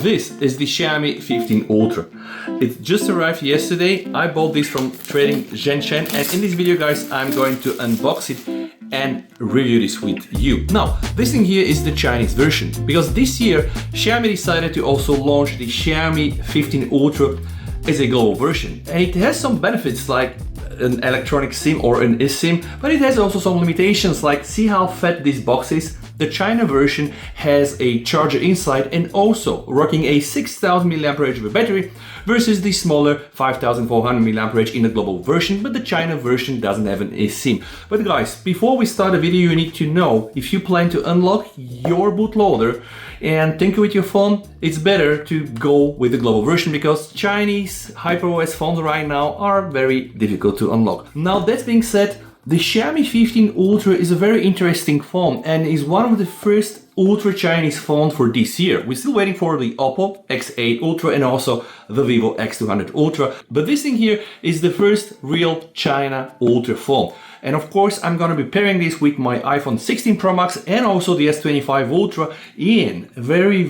This is the Xiaomi 15 Ultra. It just arrived yesterday. I bought this from Trading Shenzhen, and in this video, guys, I'm going to unbox it and review this with you. Now, this thing here is the Chinese version, because this year Xiaomi decided to also launch the Xiaomi 15 Ultra as a global version. And it has some benefits like an electronic SIM or an eSIM, but it has also some limitations, like see how fat this box is. The China version has a charger inside and also rocking a 6000 mAh of a battery versus the smaller 5400 mAh in the global version, but the China version doesn't have an eSIM. But guys, before we start the video, you need to know if you plan to unlock your bootloader and tinker with your phone, it's better to go with the global version because Chinese HyperOS phones right now are very difficult to unlock. Now, that being said, the Xiaomi 15 Ultra is a very interesting phone and is one of the first Ultra Chinese phones for this year. We're still waiting for the Oppo X8 Ultra and also the Vivo X200 Ultra, but this thing here is the first real China Ultra phone. And of course, I'm gonna be pairing this with my iPhone 16 Pro Max and also the S25 Ultra in very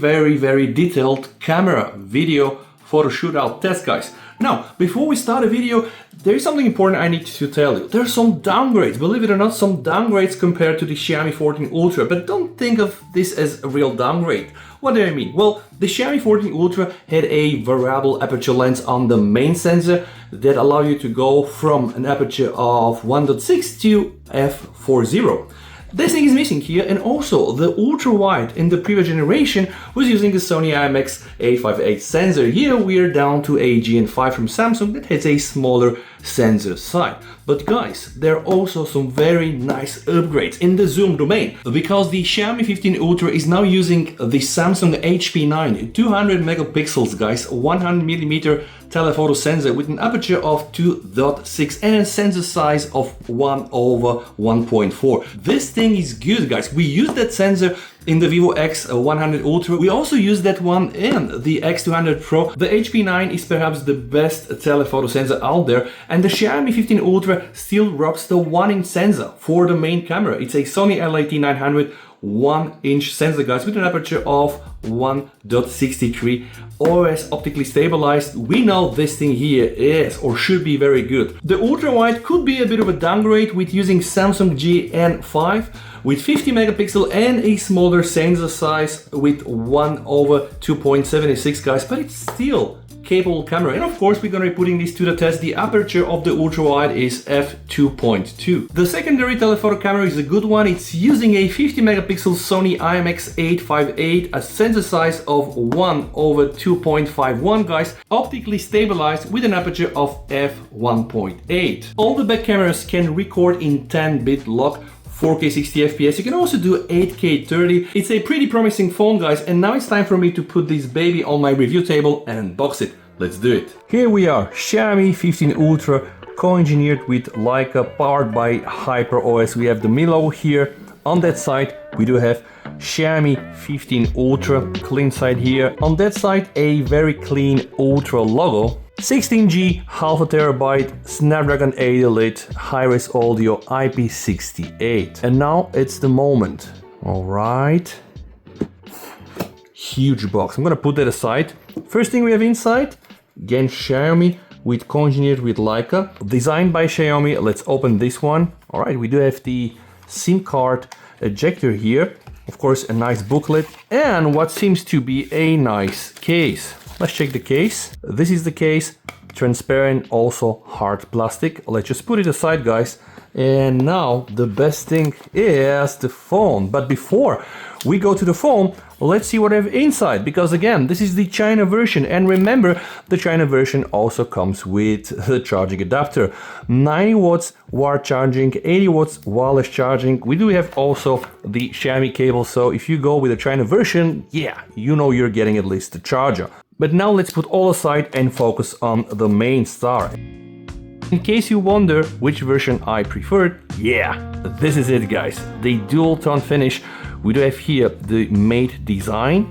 detailed camera, video, photo shootout test, guys. Now, before we start the video, there is something important I need to tell you. There are some downgrades, believe it or not, some downgrades compared to the Xiaomi 14 Ultra, but don't think of this as a real downgrade. What do I mean? Well, the Xiaomi 14 Ultra had a variable aperture lens on the main sensor that allow you to go from an aperture of 1.6 to f/4.0. This thing is missing here, and also the ultra wide in the previous generation was using the Sony IMX858 sensor. Here we are down to a GN5 from Samsung that has a smaller sensor side. But guys, there are also some very nice upgrades in the zoom domain, because the Xiaomi 15 Ultra is now using the Samsung HP9 200 megapixels, guys, 100mm telephoto sensor with an aperture of 2.6 and a sensor size of 1/1.4. This thing is good, guys. We use that sensor in the Vivo X100 Ultra. We also use that one in the X200 Pro. The HP9 is perhaps the best telephoto sensor out there, and the Xiaomi 15 Ultra still rocks the 1-inch sensor for the main camera. It's a Sony LAT900 1-inch sensor, guys, with an aperture of 1.63, always optically stabilized. We know this thing here is or should be very good. The ultra wide could be a bit of a downgrade with using Samsung GN5 with 50 megapixel and a smaller sensor size with 1/2.76, guys, but it's still capable camera. And of course, we're going to be putting this to the test. The aperture of the ultra wide is f2.2. The secondary telephoto camera is a good one. It's using a 50 megapixel Sony IMX858, a sensor size of 1/2.51, guys, optically stabilized with an aperture of f1.8. All the back cameras can record in 10-bit lock, 4K 60 FPS. You can also do 8K 30. It's a pretty promising phone, guys, and now it's time for me to put this baby on my review table and unbox it. Let's do it. Here we are, Xiaomi 15 Ultra, co-engineered with Leica, powered by HyperOS. We have the Mi logo here. On that side, we do have Xiaomi 15 Ultra, clean side here. On that side, a very clean Ultra logo. 16G, half a terabyte, Snapdragon 8 Elite, high-res audio, IP68. And now it's the moment. All right. Huge box. I'm gonna put that aside. First thing we have inside, again, Xiaomi with co-engineered with Leica, designed by Xiaomi. Let's open this one. All right, we do have the SIM card ejector here. Of course, a nice booklet and what seems to be a nice case. Let's check the case. This is the case, transparent, also hard plastic. Let's just put it aside, guys. And now the best thing is the phone. But before we go to the phone, let's see what I have inside, because again, this is the China version. And remember, the China version also comes with the charging adapter. 90 watts wired charging, 80 watts wireless charging. We do have also the Xiaomi cable. So if you go with the China version, yeah, you know you're getting at least the charger. But now let's put all aside and focus on the main star. In case you wonder which version I preferred, yeah, this is it, guys. The dual tone finish. We do have here the matte design,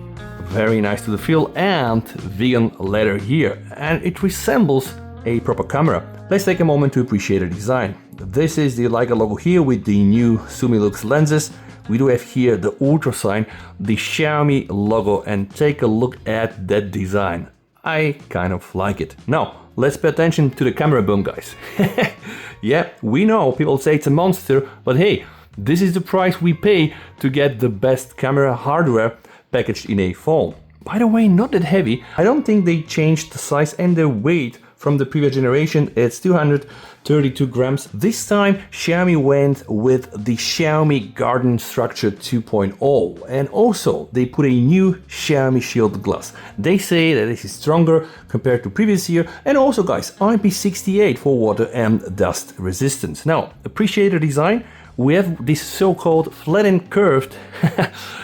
very nice to the feel, and vegan leather here. And it resembles a proper camera. Let's take a moment to appreciate the design. This is the Leica logo here with the new Sumilux lenses. we do have here the Ultra sign, the Xiaomi logo, and take a look at that design. I kind of like it. Now, let's pay attention to the camera boom, guys. Yeah, we know people say it's a monster, but hey, this is the price we pay to get the best camera hardware packaged in a phone. By the way, not that heavy. I don't think they changed the size and the weight from the previous generation. It's 232 grams. This time Xiaomi went with the Xiaomi Garden Structure 2.0, and also they put a new Xiaomi Shield glass. They say that this is stronger compared to previous year, and also guys, IP68 for water and dust resistance. Now, appreciate the design. We have this so-called flat and curved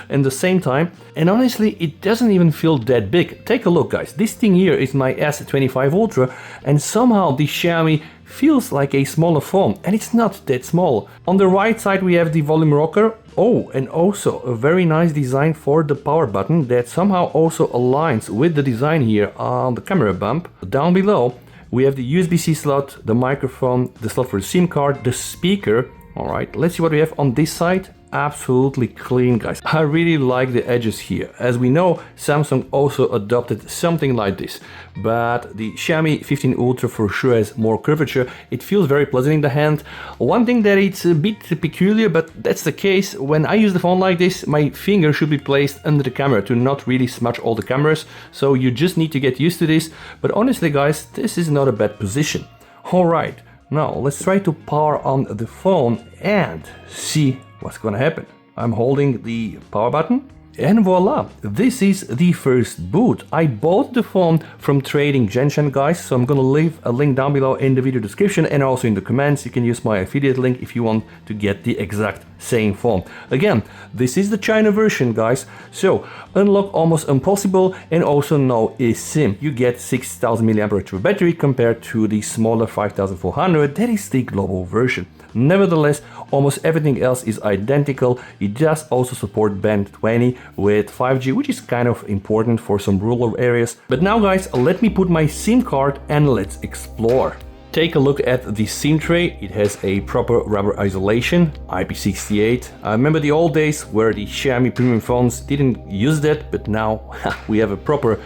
at the same time, and honestly it doesn't even feel that big. Take a look, guys. This thing here is my S25 Ultra, and somehow the Xiaomi feels like a smaller phone, and it's not that small. On the right side we have the volume rocker. Oh, and also a very nice design for the power button that somehow also aligns with the design here on the camera bump. Down below we have the USB-C slot, the microphone, the slot for the SIM card, the speaker. All right, let's see what we have on this side. Absolutely clean, guys. I really like the edges here. As we know, Samsung also adopted something like this, but the Xiaomi 15 Ultra for sure has more curvature. It feels very pleasant in the hand. One thing that it's a bit peculiar, but that's the case. When I use the phone like this, my finger should be placed under the camera to not really smudge all the cameras. So you just need to get used to this. But honestly, guys, this is not a bad position. All right. Now let's try to power on the phone and see what's gonna happen. I'm holding the power button and voila, this is the first boot. I bought the phone from Trading Shenzhen, guys, so I'm gonna leave a link down below in the video description and also in the comments. You can use my affiliate link if you want to get the exact same phone. Again, this is the China version, guys, so unlock almost impossible, and also no eSIM. You get 6000 mAh battery compared to the smaller 5400. That is the global version. Nevertheless, almost everything else is identical. It does also support band 20 with 5G, which is kind of important for some rural areas. But now, guys, let me put my SIM card and let's explore. Take a look at the SIM tray. It has a proper rubber isolation, IP68. I remember the old days where the Xiaomi premium phones didn't use that, but now we have a proper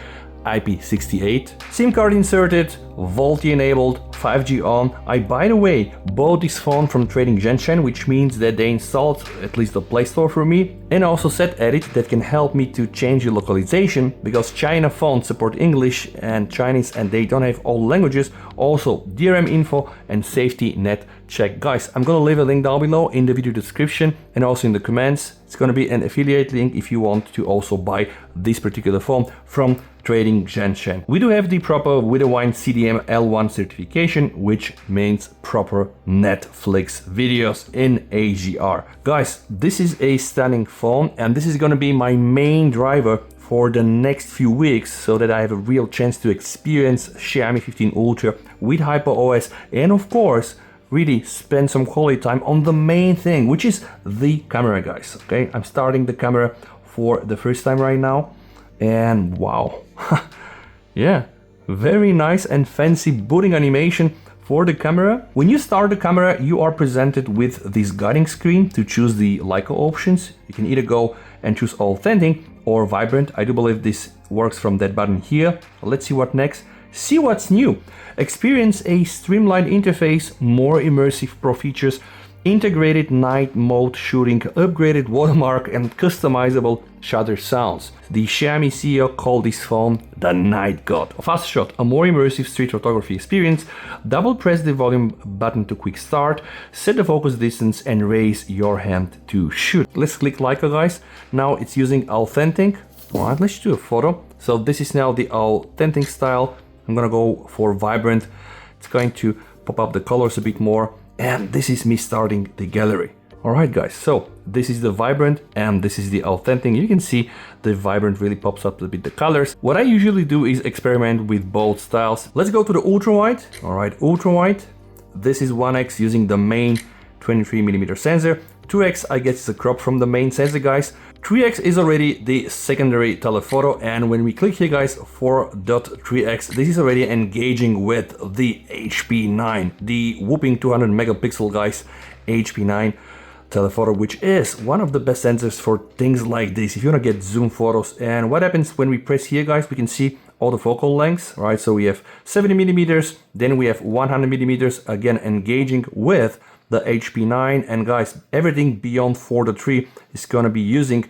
IP68. SIM card inserted, VoLTE enabled, 5G on. I, by the way, bought this phone from Trading Shenzhen, which means that they installed at least the Play Store for me, and also set edit that can help me to change the localization, because China phones support English and Chinese and they don't have all languages. Also DRM info and safety net check. Guys, I'm gonna leave a link down below in the video description and also in the comments. It's gonna be an affiliate link if you want to also buy this particular phone from Trading Shenzhen. We do have the proper Widowine CDM L1 certification, which means proper Netflix videos in HDR. Guys, this is a stunning phone, and this is gonna be my main driver for the next few weeks, so that I have a real chance to experience Xiaomi 15 Ultra with HyperOS, and of course really spend some quality time on the main thing, which is the camera, guys. Okay, I'm starting the camera for the first time right now, and wow. Yeah, very nice and fancy booting animation for the camera. When you start the camera, you are presented with this guiding screen to choose the Leica options. You can either go and choose authentic or vibrant. I do believe this works from that button here. Let's see what next. See what's new. Experience a streamlined interface, more immersive pro features, integrated night mode shooting, upgraded watermark, and customizable shutter sounds. The Xiaomi CEO called this phone the Night God. Fast shot, a more immersive street photography experience. Double press the volume button to quick start, set the focus distance, and raise your hand to shoot. Let's click Leica, guys. Now it's using authentic. Alright, let's do a photo. So this is now the authentic style. I'm gonna go for vibrant. It's going to pop up the colors a bit more. And this is me starting the gallery. Alright, guys, so this is the vibrant and this is the authentic. You can see the vibrant really pops up a bit the colors. What I usually do is experiment with both styles. Let's go to the ultra wide. Alright, ultra wide. This is 1x using the main 23mm sensor. 2x, I guess, is a crop from the main sensor, guys. 3x is already the secondary telephoto, and when we click here, guys, 4.3x, this is already engaging with the HP9, the whooping 200 megapixel, guys, HP9. telephoto, which is one of the best sensors for things like this if you want to get zoom photos. And what happens when we press here, guys, we can see all the focal lengths, right? So we have 70 millimeters, then we have 100 millimeters, again engaging with the HP9, and guys, everything beyond 4 to 3 is gonna be using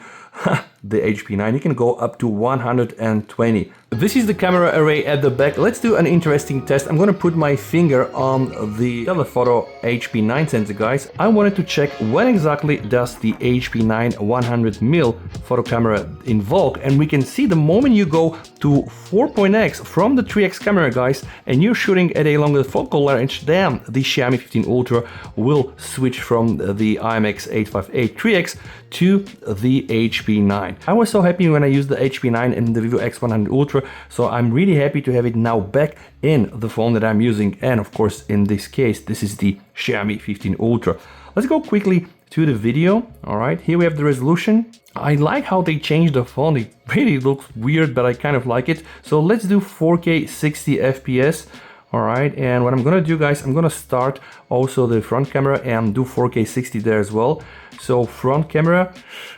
the HP9. You can go up to 120. This is the camera array at the back. Let's do an interesting test. I'm gonna put my finger on the telephoto HP9 sensor, guys. I wanted to check what exactly does the HP9 100mm photo camera invoke, and we can see the moment you go to 4.x from the 3x camera, guys, and you're shooting at a longer focal range, then the Xiaomi 15 Ultra will switch from the IMX858 3x to the HP9. I was so happy when I used the HP9 in the Vivo X100 Ultra, so I'm really happy to have it now back in the phone that I'm using, and of course in this case this is the Xiaomi 15 Ultra. Let's go quickly to the video. All right, here we have the resolution. I like how they changed the font. It really looks weird, but I kind of like it. So let's do 4K 60 FPS. All right, and what I'm gonna do, guys, I'm gonna start also the front camera and do 4K 60 there as well. So front camera,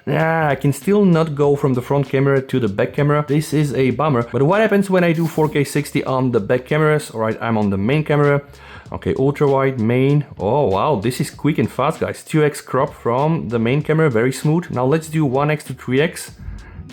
I can still not go from the front camera to the back camera. This is a bummer. But what happens when I do 4K 60 on the back cameras? All right, I'm on the main camera. Okay, ultra wide, main. Oh wow, this is quick and fast, guys. 2x crop from the main camera, very smooth. Now let's do 1x to 3x.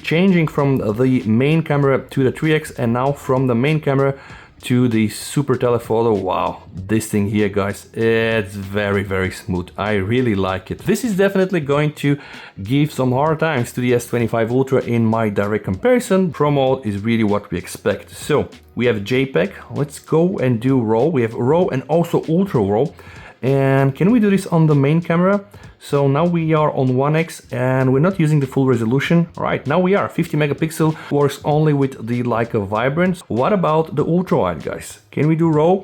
Changing from the main camera to the 3x, and now from the main camera to the super telephoto. Wow, this thing here, guys, it's very, very smooth. I really like it. This is definitely going to give some hard times to the S25 Ultra in my direct comparison. Pro mode is really what we expect. So we have JPEG. Let's go and do RAW. We have RAW and also Ultra RAW. And can we do this on the main camera? So now we are on 1x and we're not using the full resolution. All right, now we are 50 megapixel, works only with the Leica Vibrance. What about the ultra wide, guys? Can we do RAW?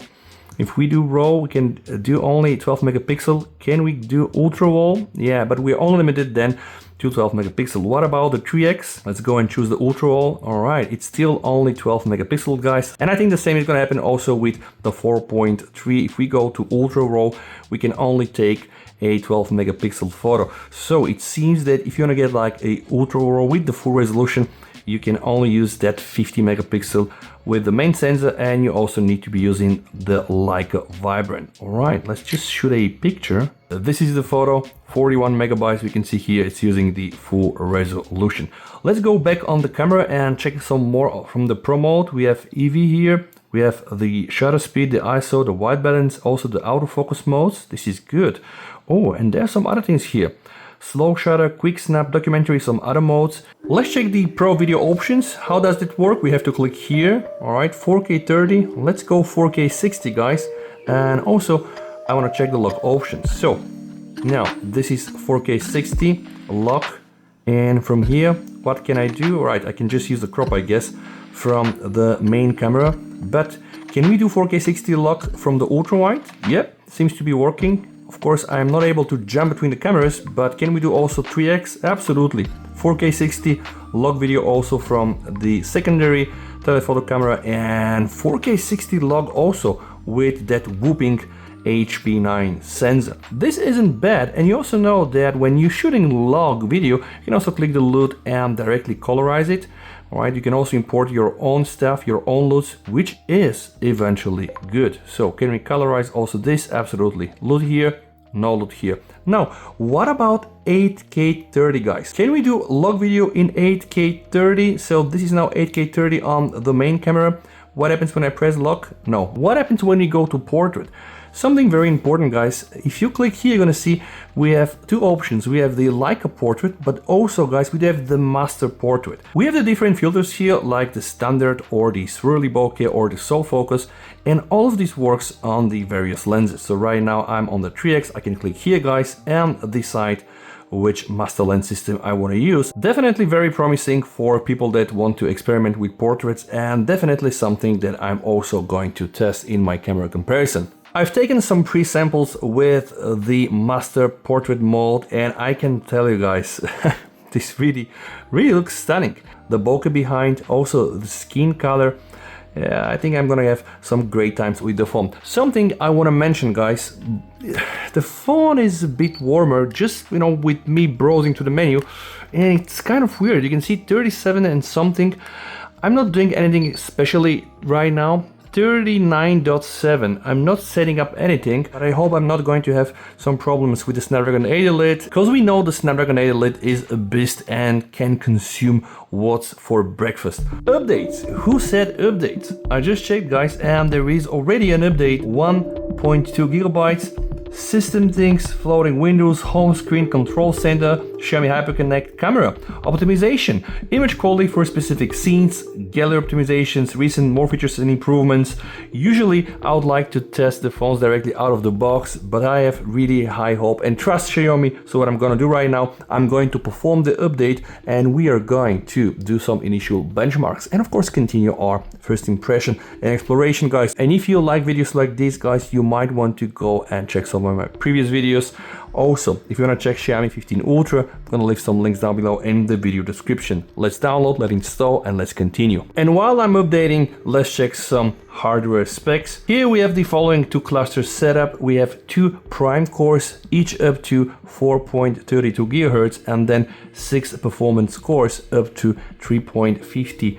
If we do RAW, we can do only 12 megapixel. Can we do ultra wall? Yeah, but we're only limited then to 12 megapixel. What about the 3x? Let's go and choose the ultra wall. All right, it's still only 12 megapixel, guys. And I think the same is gonna happen also with the 4.3. If we go to ultra raw, we can only take a 12 megapixel photo. So it seems that if you want to get like a ultra raw with the full resolution, you can only use that 50 megapixel with the main sensor, and you also need to be using the Leica Vibrant. All right, let's just shoot a picture. This is the photo, 41 megabytes. We can see here it's using the full resolution. Let's go back on the camera and check some more from the Pro mode. We have EV here. We have the shutter speed, the ISO, the white balance, also the autofocus modes. This is good. Oh, and there's some other things here. Slow shutter, quick snap, documentary, some other modes. Let's check the Pro video options. How does it work? We have to click here. All right, 4K 30. Let's go 4K 60, guys. And also, I want to check the lock options. So now this is 4K 60 lock. And from here, what can I do? All right, I can just use the crop, I guess, from the main camera. But can we do 4K 60 lock from the ultra wide? Yep, seems to be working. Of course, I am not able to jump between the cameras, but can we do also 3x? Absolutely. 4K 60 log video also from the secondary telephoto camera, and 4K 60 log also with that whooping HP9 sensor. This isn't bad, and you also know that when you're shooting log video, you can also click the LUT and directly colorize it. Alright, you can also import your own stuff, your own LUTs, which is eventually good. So can we colorize also this? Absolutely. LUT here, no LUT here. Now, what about 8K 30, guys? Can we do log video in 8K 30? So this is now 8K 30 on the main camera. What happens when I press lock? No. What happens when we go to portrait? Something very important, guys. If you click here, you're gonna see we have two options. We have the Leica portrait, but also, guys, we have the master portrait. We have the different filters here, like the standard or the swirly bokeh or the soft focus, and all of this works on the various lenses. So right now I'm on the 3x. I can click here, guys, and decide which master lens system I want to use. Definitely very promising for people that want to experiment with portraits, and definitely something that I'm also going to test in my camera comparison. I've taken some pre-samples with the master portrait mode, and I can tell you guys, this really looks stunning. The bokeh behind, also the skin color, Yeah, I think I'm gonna have some great times with the phone. Something I want to mention, guys, the phone is a bit warmer, just, you know, with me browsing to the menu, and it's kind of weird. You can see 37 and something. I'm not doing anything especially right now. 39.7. I'm not setting up anything, but I hope I'm not going to have some problems with the Snapdragon 8 Elite, because we know the Snapdragon 8 Elite is a beast and can consume watts for breakfast. Updates. Who said updates? I just checked, guys, and there is already an update. 1.2 gigabytes. System things, floating windows, home screen, control center, Xiaomi HyperConnect, camera optimization, image quality for specific scenes, gallery optimizations, recent more features and improvements. Usually I would like to test the phones directly out of the box, but I have really high hope and trust Xiaomi. So what I'm gonna do right now, I'm going to perform the update and we are going to do some initial benchmarks and of course continue our first impression and exploration, guys. And if you like videos like this, guys, you might want to go and check some of my previous videos. Also, if you want to check Xiaomi 15 Ultra, I'm gonna leave some links down below in the video description. Let's download, let's install, and let's continue. And while I'm updating, let's check some hardware specs. Here we have the following two clusters setup. We have two prime cores, each up to 4.32 GHz, and then 6 performance cores up to 3.53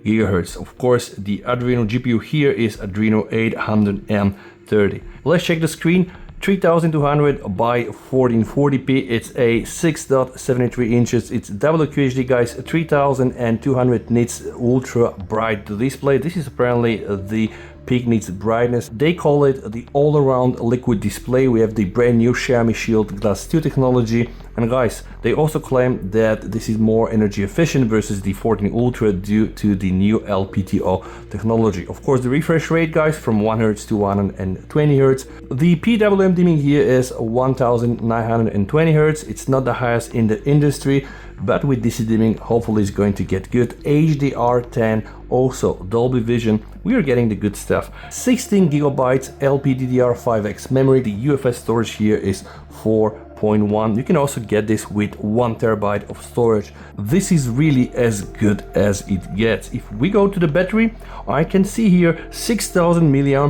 GHz. Of course, the Adreno GPU here is Adreno 830. Let's check the screen. 3200 by 1440p. It's a 6.73 inches. It's WQHD, guys. 3200 nits ultra bright display. This is apparently the peak nits brightness. They call it the all-around liquid display. We have the brand new Xiaomi Shield Glass 2 technology. And guys, they also claim that this is more energy efficient versus the 14 Ultra due to the new LPTO technology. Of course, the refresh rate, guys, from 1 Hz to 120 Hz. The PWM dimming here is 1920 Hz. It's not the highest in the industry, but with DC dimming, hopefully it's going to get good. HDR10, also Dolby Vision. We are getting the good stuff. 16 gigabytes LPDDR5X memory. The UFS storage here is 4.1. You can also get this with 1 terabyte of storage. This is really as good as it gets. If we go to the battery, I can see here 6000 mAh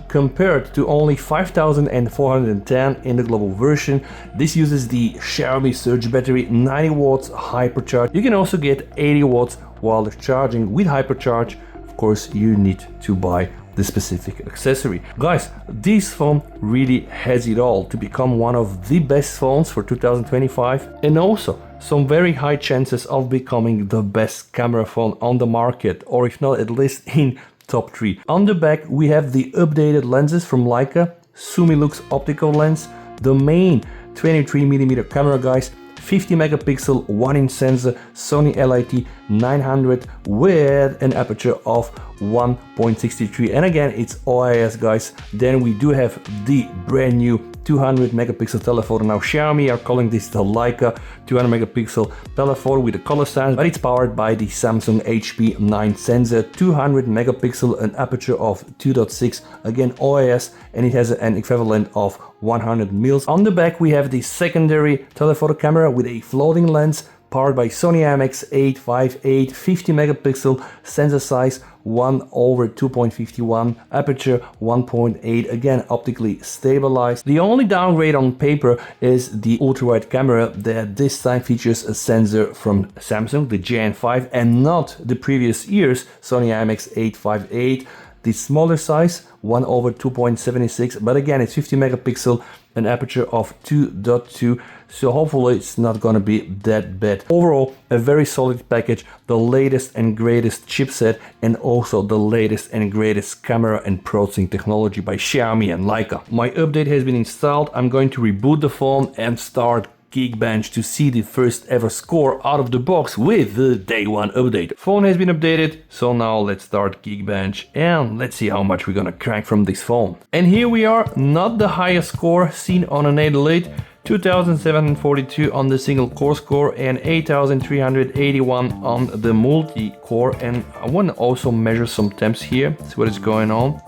compared to only 5410 in the global version. This uses the Xiaomi Surge battery, 90 watts hypercharge. You can also get 80 watts while charging with hypercharge. Of course, you need to buy the specific accessory. Guys, this phone really has it all to become one of the best phones for 2025, and also some very high chances of becoming the best camera phone on the market, or if not, at least in top 3. On the back, we have the updated lenses from Leica, Sumilux optical lens, the main 23mm camera, guys, 50 megapixel 1-inch sensor, Sony LIT 900 with an aperture of 1.63, and again it's OIS, guys. Then we do have the brand new 200 megapixel telephoto. Now Xiaomi are calling this the Leica 200 megapixel telephoto with a color stance, but it's powered by the Samsung HP9 sensor, 200 megapixel, an aperture of 2.6, again OIS, and it has an equivalent of 100 mils. On the back we have the secondary telephoto camera with a floating lens, powered by Sony IMX858, 50 megapixel, sensor size 1/2.51, aperture 1.8, again optically stabilized. The only downgrade on paper is the ultra-wide camera that this time features a sensor from Samsung, the Gen 5, and not the previous year's Sony IMX858. The smaller size, 1/2.76, but again it's 50 megapixel, an aperture of 2.2, so hopefully it's not gonna be that bad. Overall, a very solid package, the latest and greatest chipset, and also the latest and greatest camera and processing technology by Xiaomi and Leica. My update has been installed. I'm going to reboot the phone and start Geekbench to see the first ever score out of the box with the day one update. Phone has been updated, so now let's start Geekbench and let's see how much we're gonna crank from this phone. And here we are, not the highest score seen on an 8 Elite, 2742 on the single core score and 8381 on the multi-core. And I want to also measure some temps here, see what is going on.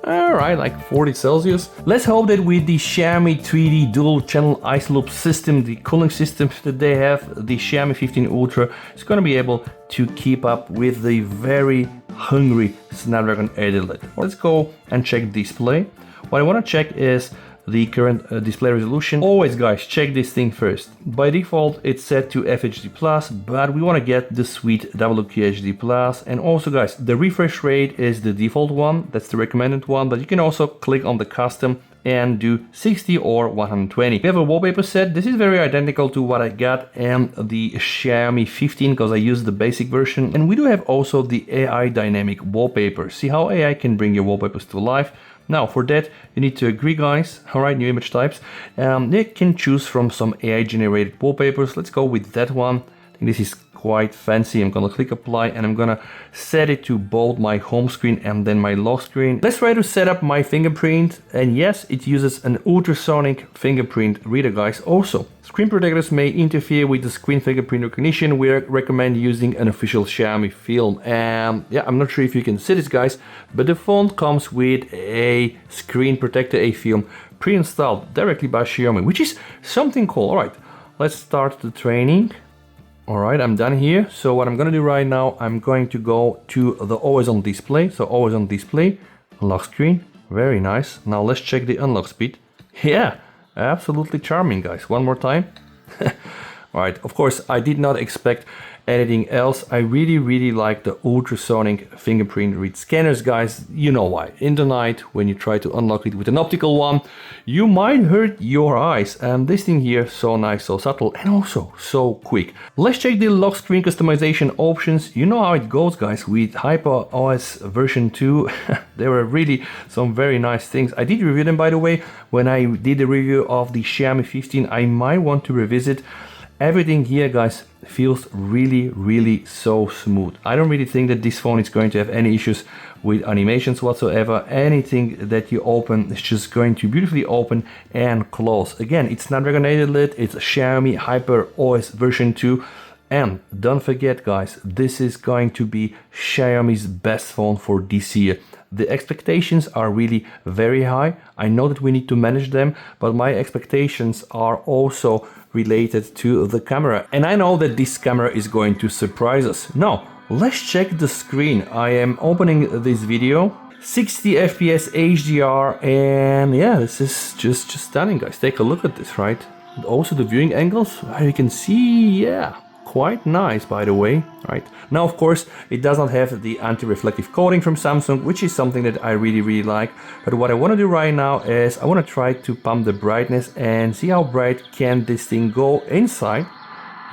Alright, like 40 Celsius. Let's hope that with the Xiaomi 3D dual channel isoloop system, the cooling system that they have, the Xiaomi 15 Ultra is going to be able to keep up with the very hungry Snapdragon 888. Let's go and check display. What I want to check is the current display resolution. Always guys, check this thing first. By default it's set to FHD+, but we want to get the sweet WQHD+. And also guys, the refresh rate is the default one, that's the recommended one, but you can also click on the custom and do 60 or 120. We have a wallpaper set. This is very identical to what I got in the Xiaomi 15 because I used the basic version. And we do have also the AI dynamic wallpaper. See how AI can bring your wallpapers to life. Now for that you need to agree guys. Alright, new image types. You can choose from some AI generated wallpapers. Let's go with that one. I think this is quite fancy. I'm gonna click apply and I'm gonna set it to both my home screen and then my lock screen. Let's try to set up my fingerprint, and yes, it uses an ultrasonic fingerprint reader guys. Also, screen protectors may interfere with the screen fingerprint recognition. We recommend using an official Xiaomi film. Yeah, I'm not sure if you can see this guys, but the phone comes with a screen protector, a film pre-installed directly by Xiaomi, which is something cool. All right, let's start the training. Alright, I'm done here. So what I'm gonna do right now, I'm going to go to the always on display. So always on display, lock screen, very nice. Now let's check the unlock speed. Yeah, absolutely charming guys. One more time. Alright, of course I did not expect anything else. I really like the ultrasonic fingerprint read scanners guys. You know why. In the night when you try to unlock it with an optical one, you might hurt your eyes. And this thing here, so nice, so subtle, and also so quick. Let's check the lock screen customization options. You know how it goes guys with HyperOS version 2. There were really some very nice things. I did review them by the way. When I did the review of the Xiaomi 15, I might want to revisit. Everything here guys feels really so smooth. I don't really think that this phone is going to have any issues with animations whatsoever. Anything that you open is just going to beautifully open and close. Again, it's Snapdragon 888, it's Xiaomi HyperOS version 2. And don't forget guys, this is going to be Xiaomi's best phone for this year. The expectations are really very high. I know that we need to manage them, but my expectations are also related to the camera. And I know that this camera is going to surprise us. Now, let's check the screen. I am opening this video. 60 FPS HDR, and yeah, this is just stunning guys. Take a look at this, right? And also the viewing angles, you can see, yeah, quite nice by the way, right? Now of course it does not have the anti-reflective coating from Samsung, which is something that I really like. But what I want to do right now is I want to try to pump the brightness and see how bright can this thing go inside.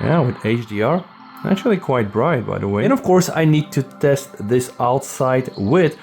Yeah, with HDR, actually quite bright by the way. And of course I need to test this outside with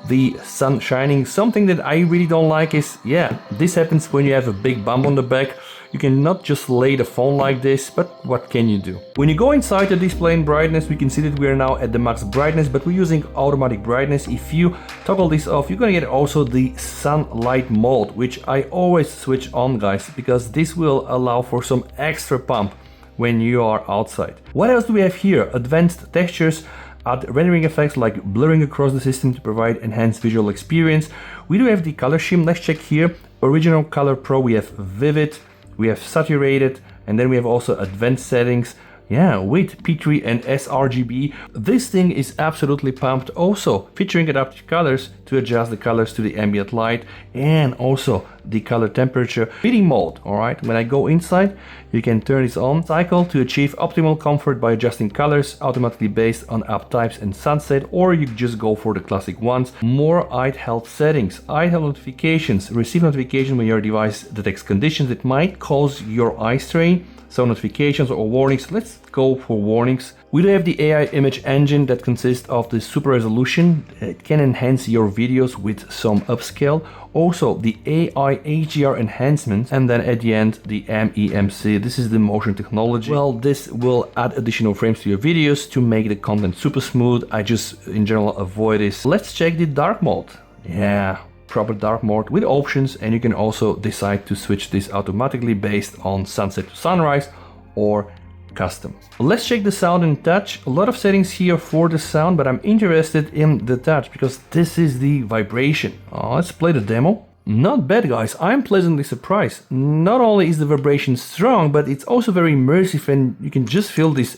the sun shining. Something that I really don't like is, yeah, this happens when you have a big bump on the back. You cannot just lay the phone like this, but what can you do? When you go inside the display in brightness, we can see that we are now at the max brightness, but we're using automatic brightness. If you toggle this off, you're gonna get also the sunlight mode, which I always switch on guys, because this will allow for some extra pump when you are outside. What else do we have here? Advanced textures, add rendering effects like blurring across the system to provide enhanced visual experience. We do have the color scheme. Let's check here. Original Color Pro, we have Vivid, we have Saturated, and then we have also advanced settings. Yeah, with P3 and sRGB. This thing is absolutely pumped. Also featuring adaptive colors to adjust the colors to the ambient light, and also the color temperature fitting mode. All right, when I go inside, you can turn this on. Cycle to achieve optimal comfort by adjusting colors automatically based on app types and sunset, or you just go for the classic ones. More eye health settings, eye health notifications, receive notification when your device detects conditions that might cause your eye strain. So notifications or warnings, let's go for warnings. We do have the AI image engine that consists of the super resolution. It can enhance your videos with some upscale. Also the AI HDR enhancements, and then at the end the MEMC. This is the motion technology. Well, this will add additional frames to your videos to make the content super smooth. I just in general avoid this. Let's check the dark mode. Yeah, proper dark mode with options, and you can also decide to switch this automatically based on sunset to sunrise or custom. Let's check the sound and touch. A lot of settings here for the sound, but I'm interested in the touch because this is the vibration. Let's play the demo. Not bad guys, I'm pleasantly surprised. Not only is the vibration strong, but it's also very immersive, and you can just feel this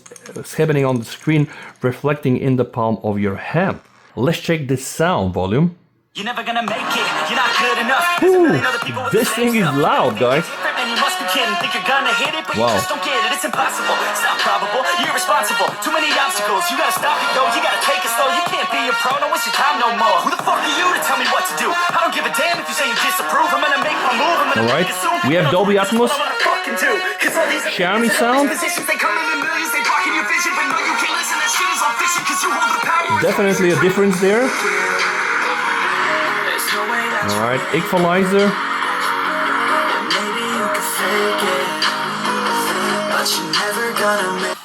happening on the screen reflecting in the palm of your hand. let's check the sound volume. You're never gonna make it, you're not good enough. Ooh, this thing is loud, guys. You must be kidding, think you're gonna hit it, but Wow. you just don't get it, it's impossible. It's not probable, you're irresponsible. Too many obstacles, you gotta stop it, yo. You gotta take it slow, you can't be a pro, don't waste your time no more. Who the fuck are you to tell me what to do? I don't give a damn if you say you disapprove. I'm gonna make my move, I'm gonna Alright, make it soon. we have Dolby Atmos, Xiaomi sound. Definitely a difference there. Alright, equalizer.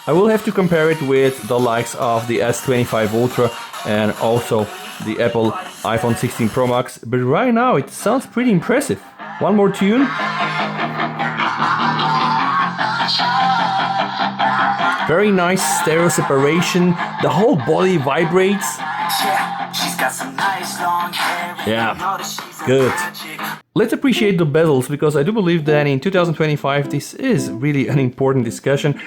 I will have to compare it with the likes of the S25 Ultra and also the Apple iPhone 16 Pro Max, but right now it sounds pretty impressive. One more tune. Very nice stereo separation, the whole body vibrates. Yeah, good. Let's appreciate the bezels, because I do believe that in 2025 this is really an important discussion.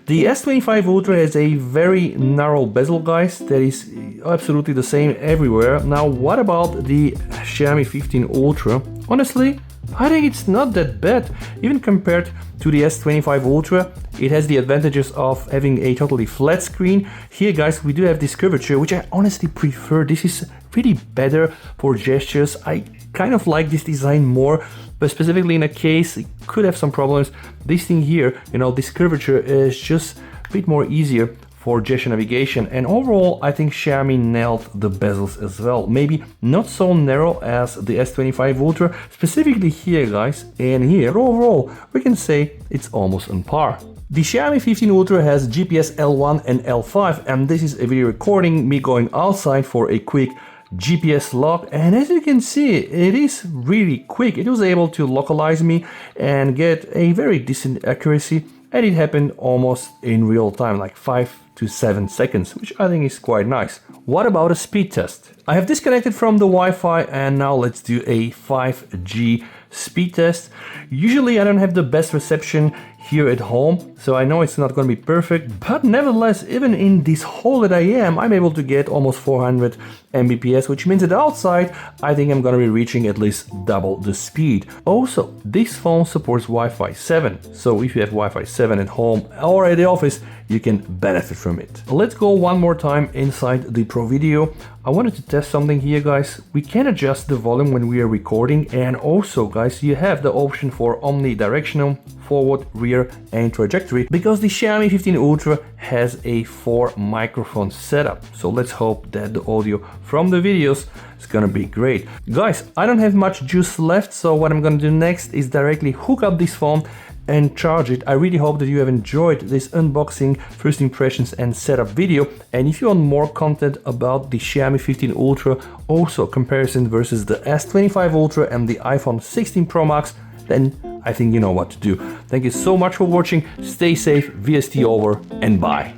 The S25 Ultra has a very narrow bezel, guys, that is absolutely the same everywhere. Now, what about the Xiaomi 15 Ultra? Honestly, I think it's not that bad. Even compared to the S25 Ultra, it has the advantages of having a totally flat screen. Here, guys, we do have this curvature, which I honestly prefer. This is really better for gestures. I kind of like this design more, but specifically in a case, it could have some problems. This thing here, you know, this curvature is just a bit more easier for gesture navigation, and overall I think Xiaomi nailed the bezels as well. Maybe not so narrow as the S25 Ultra, specifically here, guys, and here. Overall, we can say it's almost on par. The Xiaomi 15 Ultra has GPS L1 and L5, and this is a video recording me going outside for a quick GPS lock, and as you can see, it is really quick. It was able to localize me and get a very decent accuracy, and it happened almost in real time, like 5 to 7 seconds, which I think is quite nice. What about a speed test? I have disconnected from the Wi-Fi, and now let's do a 5G speed test. Usually I don't have the best reception here at home, so I know it's not going to be perfect, but nevertheless, even in this hole that I am, I'm able to get almost 400 Mbps, which means that outside I think I'm going to be reaching at least double the speed. Also, this phone supports Wi-Fi 7, so if you have Wi-Fi 7 at home or at the office, you can benefit from it. Let's go one more time inside the Pro Video. I wanted to test something here, guys. We can adjust the volume when we are recording, and also, guys, you have the option for omnidirectional, forward, rear and trajectory, because the Xiaomi 15 Ultra has a 4 microphone setup. So let's hope that the audio from the videos is gonna be great. Guys, I don't have much juice left, so what I'm gonna do next is directly hook up this phone and charge it. I really hope that you have enjoyed this unboxing, first impressions and setup video, and if you want more content about the Xiaomi 15 Ultra, also comparison versus the S25 Ultra and the iPhone 16 Pro Max, then I think you know what to do. Thank you so much for watching, stay safe, VST over, and bye.